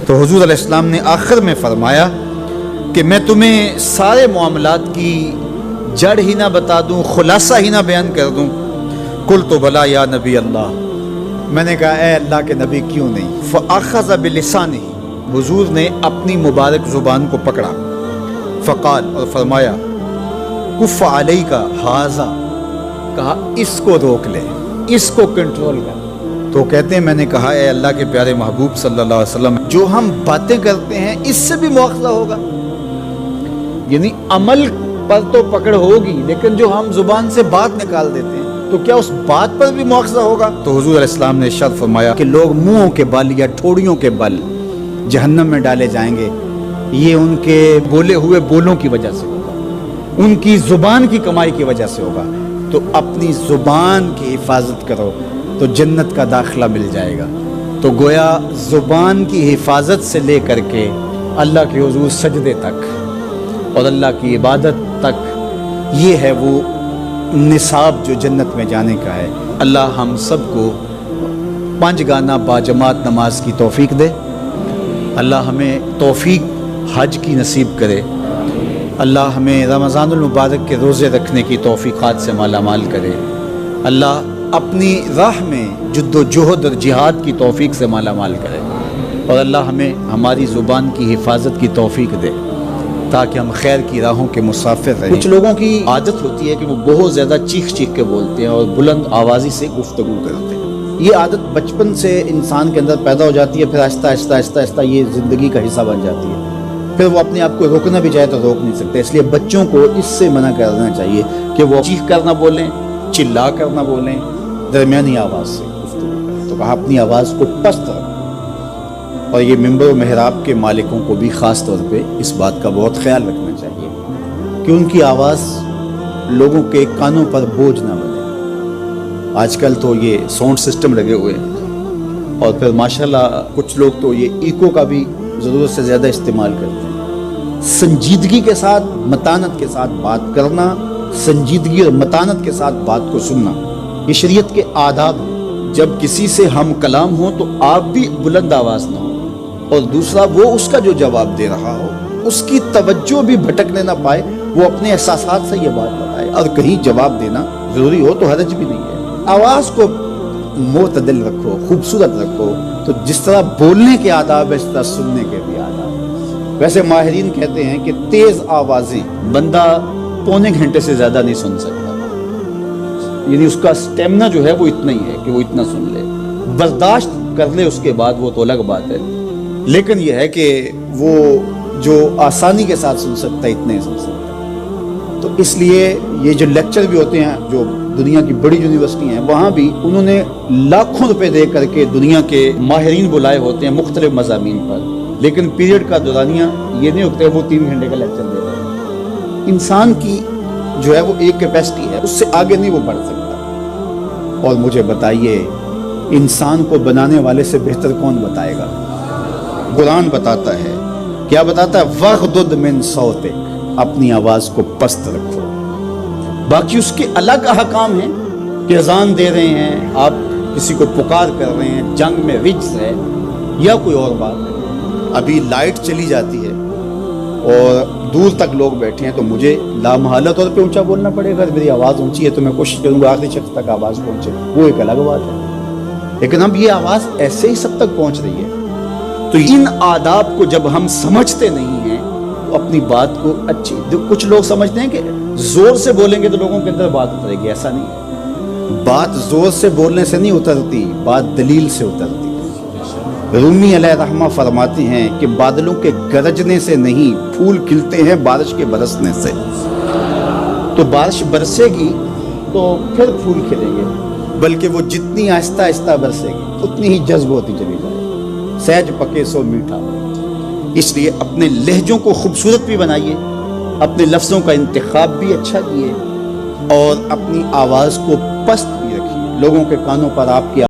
تو حضور علیہ السلام نے آخر میں فرمایا کہ میں تمہیں سارے معاملات کی جڑ ہی نہ بتا دوں، خلاصہ ہی نہ بیان کر دوں؟ قلت بلا یا نبی اللہ، میں نے کہا اے اللہ کے نبی کیوں نہیں؟ فاخذ بلسانہ، حضور نے اپنی مبارک زبان کو پکڑا، فقال، اور فرمایا کف علیک ھذا، کہا اس کو روک لے، اس کو کنٹرول کر۔ تو کہتے ہیں میں نے کہا اے اللہ کے پیارے محبوب صلی اللہ علیہ وسلم، جو ہم باتیں کرتے ہیں اس سے بھی مواخذہ ہوگا؟ یعنی عمل پر تو پکڑ ہوگی، لیکن جو ہم زبان سے بات نکال دیتے ہیں تو کیا اس بات پر بھی مواخذہ ہوگا؟ تو حضور علیہ السلام نے ارشاد فرمایا کہ لوگ منہوں کے بل یا ٹھوڑیوں کے بل جہنم میں ڈالے جائیں گے، یہ ان کے بولے ہوئے بولوں کی وجہ سے ہوگا، ان کی زبان کی کمائی کی وجہ سے ہوگا۔ تو اپنی زبان کی حفاظت کرو تو جنت کا داخلہ مل جائے گا۔ تو گویا زبان کی حفاظت سے لے کر کے اللہ کے حضور سجدے تک اور اللہ کی عبادت تک، یہ ہے وہ نصاب جو جنت میں جانے کا ہے۔ اللہ ہم سب کو 5 گانا باجماعت نماز کی توفیق دے، اللہ ہمیں توفیق حج کی نصیب کرے، اللہ ہمیں رمضان المبارک کے روزے رکھنے کی توفیقات سے مالا مال کرے، اللہ اپنی راہ میں جد و جہد اور جہاد کی توفیق سے مالا مال کرے، اور اللہ ہمیں ہماری زبان کی حفاظت کی توفیق دے تاکہ ہم خیر کی راہوں کے مسافر رہیں۔ کچھ لوگوں کی عادت ہوتی ہے کہ وہ بہت زیادہ چیخ چیخ کے بولتے ہیں اور بلند آوازی سے گفتگو کرتے ہیں۔ یہ عادت بچپن سے انسان کے اندر پیدا ہو جاتی ہے، پھر آہستہ آہستہ آہستہ آہستہ یہ زندگی کا حصہ بن جاتی ہے، پھر وہ اپنے آپ کو روکنا بھی چاہے تو روک نہیں سکتے۔ اس لیے بچوں کو اس سے منع کر دینا چاہیے کہ وہ چیخ کر نہ بولیں، چلا کر نہ بولیں، درمیانی آواز سے گفتگو کریں۔ تو کہا اپنی آواز کو پست رکھو، اور یہ ممبر و محراب کے مالکوں کو بھی خاص طور پہ اس بات کا بہت خیال رکھنا چاہیے کہ ان کی آواز لوگوں کے کانوں پر بوجھ نہ بنے۔ آج کل تو یہ ساؤنڈ سسٹم لگے ہوئے ہیں، اور پھر ماشاءاللہ کچھ لوگ تو یہ ایکو کا بھی ضرورت سے زیادہ استعمال کرتے ہیں۔ سنجیدگی کے ساتھ، متانت کے ساتھ بات کرنا، سنجیدگی اور متانت کے ساتھ بات کو سننا، یہ شریعت کے آداب ہیں۔ جب کسی سے ہم کلام ہو تو آپ بھی بلند آواز نہ ہو، اور دوسرا وہ اس کا جو جواب دے رہا ہو اس کی توجہ بھی بھٹکنے نہ پائے، وہ اپنے احساسات سے یہ بات بتائے، اور کہیں جواب دینا ضروری ہو تو حرج بھی نہیں ہے۔ آواز کو معتدل رکھو، خوبصورت رکھو، تو جس طرح بولنے کے آداب ہے اس طرح سننے کے بھی آداب ہیں۔ ویسے ماہرین کہتے ہیں کہ تیز آوازیں بندہ پونے گھنٹے سے زیادہ نہیں سن سکتا، یعنی اس کا سٹیمنا جو ہے وہ اتنا ہی ہے کہ وہ اتنا سن لے، برداشت کر لے اس کے بعد وہ تو الگ بات ہے، لیکن یہ ہے کہ وہ جو آسانی کے ساتھ سن سکتا ہے اتنے ہی سن سکتا ہے۔ تو اس لیے یہ جو لیکچر بھی ہوتے ہیں جو دنیا کی بڑی یونیورسٹی ہیں، وہاں بھی انہوں نے لاکھوں روپے دے کر کے دنیا کے ماہرین بلائے ہوتے ہیں مختلف مضامین پر، لیکن پیریڈ کا دورانیہ یہ نہیں ہوتا ہے وہ 3 گھنٹے کا لیکچر دے رہے ہیں۔ انسان کی جو ہے وہ ایک کیپیسٹی ہے، اس سے آگے نہیں وہ بڑھ سکتا۔ اور مجھے بتائیے انسان کو بنانے والے سے بہتر کون بتائے گا؟ قرآن بتاتا ہے، کیا بتاتا ہے؟ وَغْضُضْ مِنْ صَوْتِكَ، اپنی آواز کو پست رکھو۔ باقی اس کے الگ احکام ہیں کہ اذان دے رہے ہیں، آپ کسی کو پکار کر رہے ہیں، جنگ میں رجز ہے یا کوئی اور بات ہے۔ ابھی لائٹ چلی جاتی ہے اور دور تک لوگ بیٹھے ہیں تو مجھے لامحالہ طور پہ اونچا بولنا پڑے گا، میری آواز اونچی ہے تو میں کوشش کروں گا آخری شخص تک آواز پہنچے، وہ ایک الگ بات ہے۔ لیکن اب یہ آواز ایسے ہی سب تک پہنچ رہی ہے، تو ان آداب کو جب ہم سمجھتے نہیں ہیں تو اپنی بات کو اچھی، کچھ لوگ سمجھتے ہیں کہ زور سے بولیں گے تو لوگوں کے اندر بات اترے گی، ایسا نہیں ہے۔ بات زور سے بولنے سے نہیں اترتی، بات دلیل سے اترتی ہے۔ رومی علیہ رحمہ فرماتے ہیں کہ بادلوں کے گرجنے سے نہیں، پھول کھلتے ہیں بارش کے برسنے سے۔ تو بارش برسے گی تو پھر پھول کھلیں گے، بلکہ وہ جتنی آہستہ آہستہ برسے گی اتنی ہی جذب ہوتی چلی جائے گی۔ سہج پکے سو میٹھا۔ اس لیے اپنے لہجوں کو خوبصورت بھی بنائیے، اپنے لفظوں کا انتخاب بھی اچھا کیے، اور اپنی آواز کو پست بھی رکھیے۔ لوگوں کے کانوں پر آپ کی